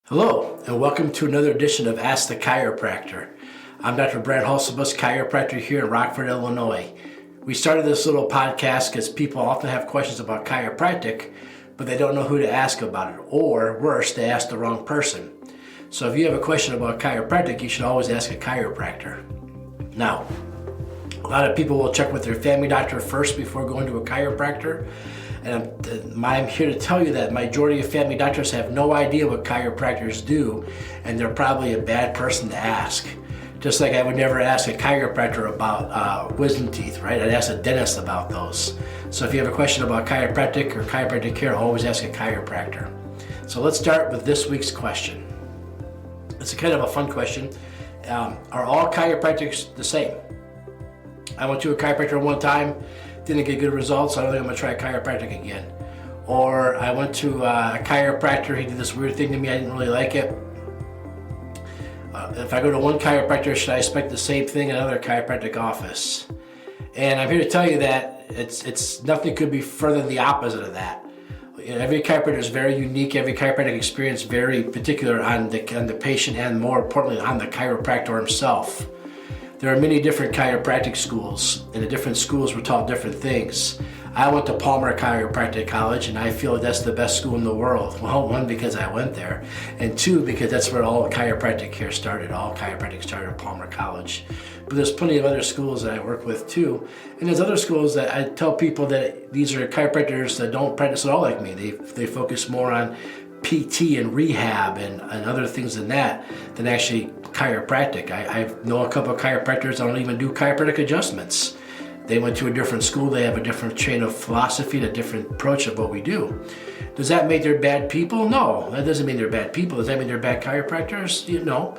Hello, and welcome to another edition of Ask the Chiropractor. I'm Dr. Hulsebus, chiropractor here in Rockford, Illinois. We started this little podcast because people often have questions about chiropractic, but they don't know who to ask about it, or worse, they ask the wrong person. So if you have a question about chiropractic, you should always ask a chiropractor. Now, a lot of people will check with their family doctor first before going to a chiropractor. And I'm here to tell you that majority of family doctors have no idea what chiropractors do, and they're probably a bad person to ask. Just like I would never ask a chiropractor about wisdom teeth, right? I'd ask a dentist about those. So if you have a question about chiropractic or chiropractic care, always ask a chiropractor. So let's start with this week's question. It's a kind of a fun question. Are all chiropractors the same? I went to a chiropractor one time, didn't get good results, so I don't think I'm gonna try chiropractic again. Or I went to a chiropractor, he did this weird thing to me, I didn't really like it. If I go to one chiropractor, should I expect the same thing in another chiropractic office? And I'm here to tell you that it's nothing could be further the opposite of that. Every chiropractor is very unique, every chiropractic experience very particular on the patient and more importantly on the chiropractor himself. There are many different chiropractic schools, and the different schools were taught different things. I went to Palmer Chiropractic College, and I feel that's the best school in the world. Well, one, because I went there, and two, because that's where all chiropractic care started. All chiropractic started at Palmer College. But there's plenty of other schools that I work with too. And there's other schools that I tell people that these are chiropractors that don't practice at all like me. They focus more on PT and rehab and other things than actually chiropractic. I know a couple of chiropractors that don't even do chiropractic adjustments. They went to a different school, they have a different chain of philosophy and a different approach of what we do. Does that make them bad people? No, that doesn't mean they're bad people. Does that mean they're bad chiropractors? No.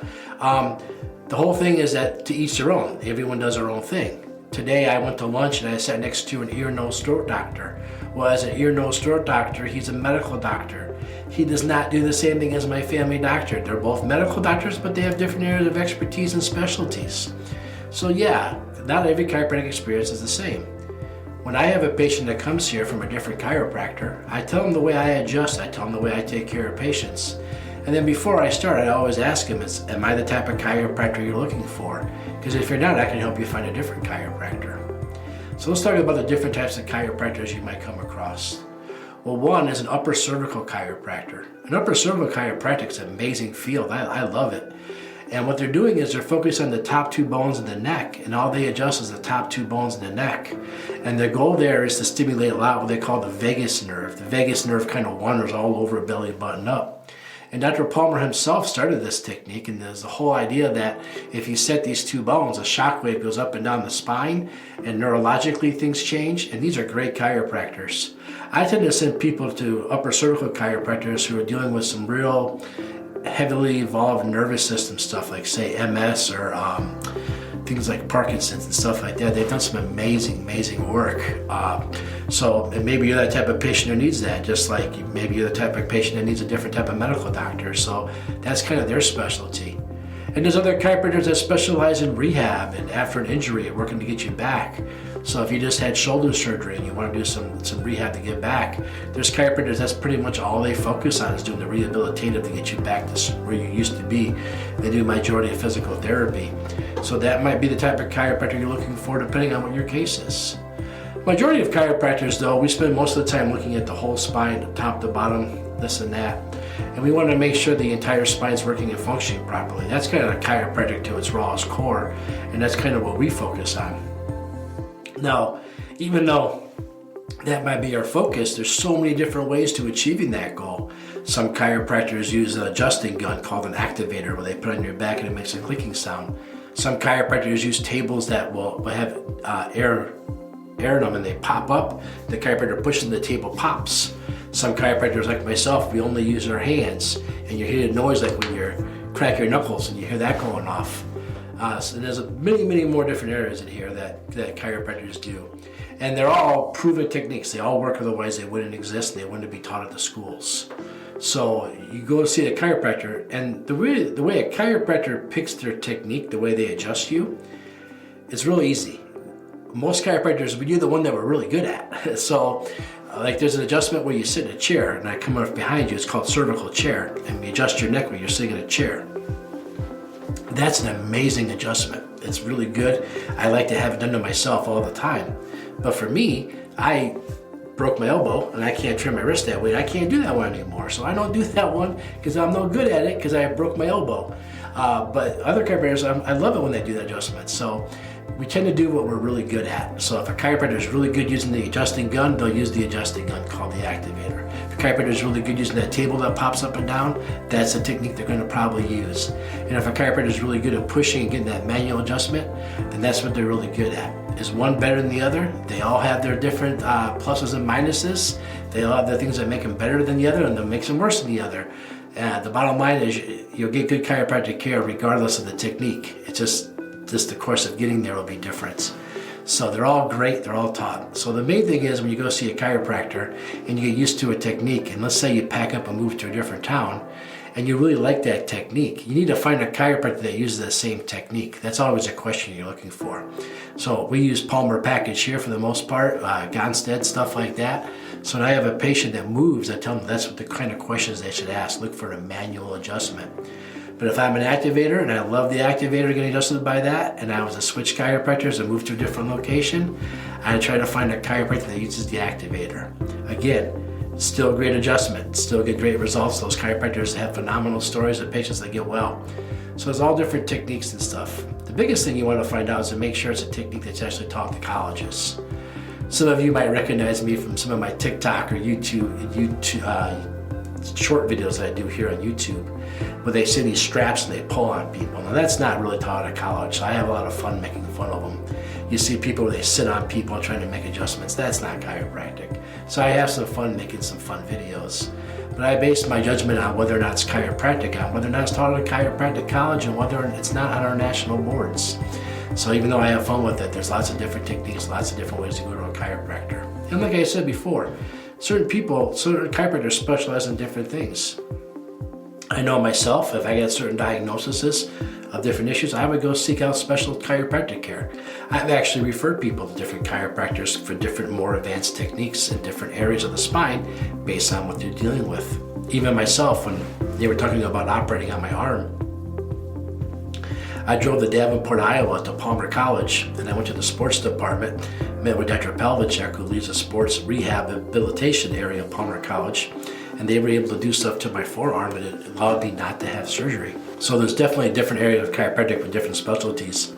The whole thing is that to each their own. Everyone does their own thing. Today I went to lunch and I sat next to an ear, nose, throat doctor. Well, as an ear, nose, throat doctor, he's a medical doctor. He does not do the same thing as my family doctor. They're both medical doctors, but they have different areas of expertise and specialties. So yeah, not every chiropractic experience is the same. When I have a patient that comes here from a different chiropractor, I tell them the way I adjust, I tell them the way I take care of patients. And then before I start, I always ask them, am I the type of chiropractor you're looking for? Because if you're not, I can help you find a different chiropractor. So let's talk about the different types of chiropractors you might come across. Well, one is an upper cervical chiropractor. An upper cervical chiropractic is an amazing field. I love it. And what they're doing is they're focused on the top two bones in the neck, and all they adjust is the top two bones in the neck. And their goal there is to stimulate a lot what they call the vagus nerve. The vagus nerve kind of wanders all over belly button up. And Dr. Palmer himself started this technique, and there's the whole idea that if you set these two bones, a shock wave goes up and down the spine, and neurologically things change, and these are great chiropractors. I tend to send people to upper cervical chiropractors who are dealing with some real heavily evolved nervous system stuff, like say MS or things like Parkinson's and stuff like that. They've done some amazing work. So maybe you're that type of patient who needs that, just like maybe you're the type of patient that needs a different type of medical doctor. So that's kind of their specialty. And there's other chiropractors that specialize in rehab and after an injury, working to get you back. So if you just had shoulder surgery and you want to do some rehab to get back, there's chiropractors that's pretty much all they focus on is doing the rehabilitative to get you back to where you used to be. They do majority of physical therapy. So that might be the type of chiropractor you're looking for depending on what your case is. Majority of chiropractors though, we spend most of the time looking at the whole spine, top to bottom, this and that. And we want to make sure the entire spine is working and functioning properly. That's kind of a chiropractic to its rawest core, and that's kind of what we focus on. Now, even though that might be our focus, there's so many different ways to achieving that goal. Some chiropractors use an adjusting gun called an activator where they put it on your back and it makes a clicking sound. Some chiropractors use tables that will have air in them and they pop up. The chiropractor pushes the table pops. Some chiropractors like myself, we only use our hands, and you hear a noise like when you crack your knuckles and you hear that going off. So there's many more different areas in here that chiropractors do. And they're all proven techniques. They all work, otherwise they wouldn't exist and they wouldn't be taught at the schools. So you go see a chiropractor, and the way a chiropractor picks their technique, the way they adjust you, it's really easy. Most chiropractors, we do the one that we're really good at. So Like there's an adjustment where you sit in a chair and I come up behind you, it's called cervical chair, and you adjust your neck when you're sitting in a chair. That's an amazing adjustment. It's really good. I like to have it done to myself all the time. But for me, I broke my elbow and I can't turn my wrist that way. I can't do that one anymore. So I don't do that one because I'm no good at it because I broke my elbow. But other chiropractors, I love it when they do that adjustment. So we tend to do what we're really good at. So if a chiropractor is really good using the adjusting gun, they'll use the adjusting gun called the activator. If a chiropractor is really good using that table that pops up and down, that's the technique they're going to probably use. And if a chiropractor is really good at pushing and getting that manual adjustment, then that's what they're really good at. Is one better than the other? They all have their different pluses and minuses. They all have the things that make them better than the other and that makes them worse than the other. The bottom line is you'll get good chiropractic care regardless of the technique. It's just the course of getting there will be different. So they're all great, they're all taught. So the main thing is when you go see a chiropractor and you get used to a technique, and let's say you pack up and move to a different town, and you really like that technique, you need to find a chiropractor that uses the same technique. That's always a question you're looking for. So we use Palmer package here for the most part, Gonstead, stuff like that. So when I have a patient that moves, I tell them that's what the kind of questions they should ask. Look for a manual adjustment. But if I'm an activator and I love the activator getting adjusted by that, and I was a switch chiropractor and moved to a different location, I try to find a chiropractor that uses the activator. Again, still great adjustment, still get great results. Those chiropractors have phenomenal stories of patients that get well. So there's all different techniques and stuff. The biggest thing you want to find out is to make sure it's a technique that's actually taught to colleges. Some of you might recognize me from some of my TikTok or YouTube short videos that I do here on YouTube, where they see these straps and they pull on people. Now that's not really taught at college, so I have a lot of fun making fun of them. You see people where they sit on people and trying to make adjustments. That's not chiropractic. So I have some fun making some fun videos. But I base my judgment on whether or not it's chiropractic, on whether or not it's taught at a chiropractic college, and whether it's not on our national boards. So even though I have fun with it, there's lots of different techniques, lots of different ways to go to a chiropractor. And like I said before, certain chiropractors specialize in different things. I know myself, if I get certain diagnoses of different issues, I would go seek out special chiropractic care. I've actually referred people to different chiropractors for different, more advanced techniques in different areas of the spine based on what they're dealing with. Even myself, when they were talking about operating on my arm, I drove to Davenport, Iowa to Palmer College, and I went to the sports department, met with Dr. Pelvichek, who leads the sports rehabilitation area of Palmer College, and they were able to do stuff to my forearm and it allowed me not to have surgery. So there's definitely a different area of chiropractic with different specialties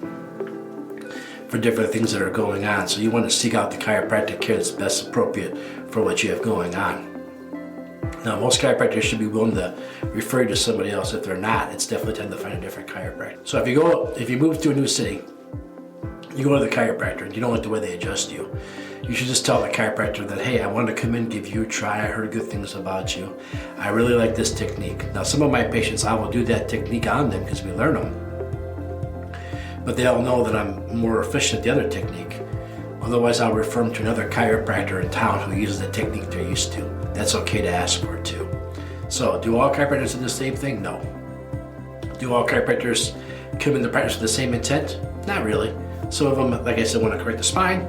for different things that are going on. So you want to seek out the chiropractic care that's best appropriate for what you have going on. Now, most chiropractors should be willing to refer you to somebody else. If they're not, it's definitely time to find a different chiropractor. So if you move to a new city, you go to the chiropractor and you don't like the way they adjust you, you should just tell the chiropractor that, hey, I want to come in, give you a try. I heard good things about you. I really like this technique. Now, some of my patients, I will do that technique on them because we learn them. But they all know that I'm more efficient at the other technique. Otherwise, I'll refer them to another chiropractor in town who uses the technique they're used to. That's okay to ask for too. So, do all chiropractors do the same thing? No. Do all chiropractors come into practice with the same intent? Not really. Some of them, like I said, want to correct the spine.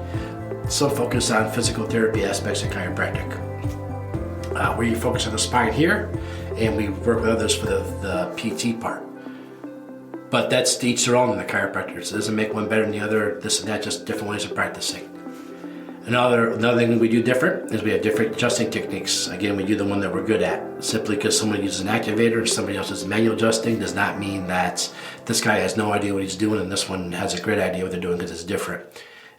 Some focus on physical therapy aspects of chiropractic. We focus on the spine here, and we work with others for the PT part. But that's to each their own in the chiropractors. It doesn't make one better than the other, this and that, just different ways of practicing. Another thing we do different is we have different adjusting techniques. Again, we do the one that we're good at. Simply because someone uses an activator and somebody else uses manual adjusting does not mean that this guy has no idea what he's doing and this one has a great idea what they're doing because it's different.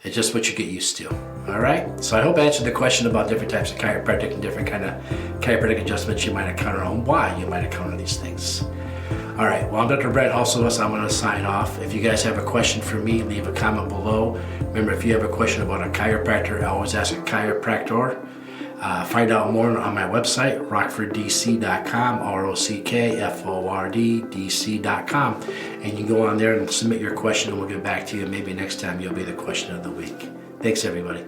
It's just what you get used to. All right? So I hope I answered the question about different types of chiropractic and different kind of chiropractic adjustments you might encounter and why you might encounter these things. All right, well, I'm Dr. Hulsebus. I'm going to sign off. If you guys have a question for me, leave a comment below. Remember, if you have a question about a chiropractor, always ask a chiropractor. Find out more on my website, rockforddc.com, rockforddc.com. And you can go on there and submit your question and we'll get back to you. Maybe next time you'll be the question of the week. Thanks, everybody.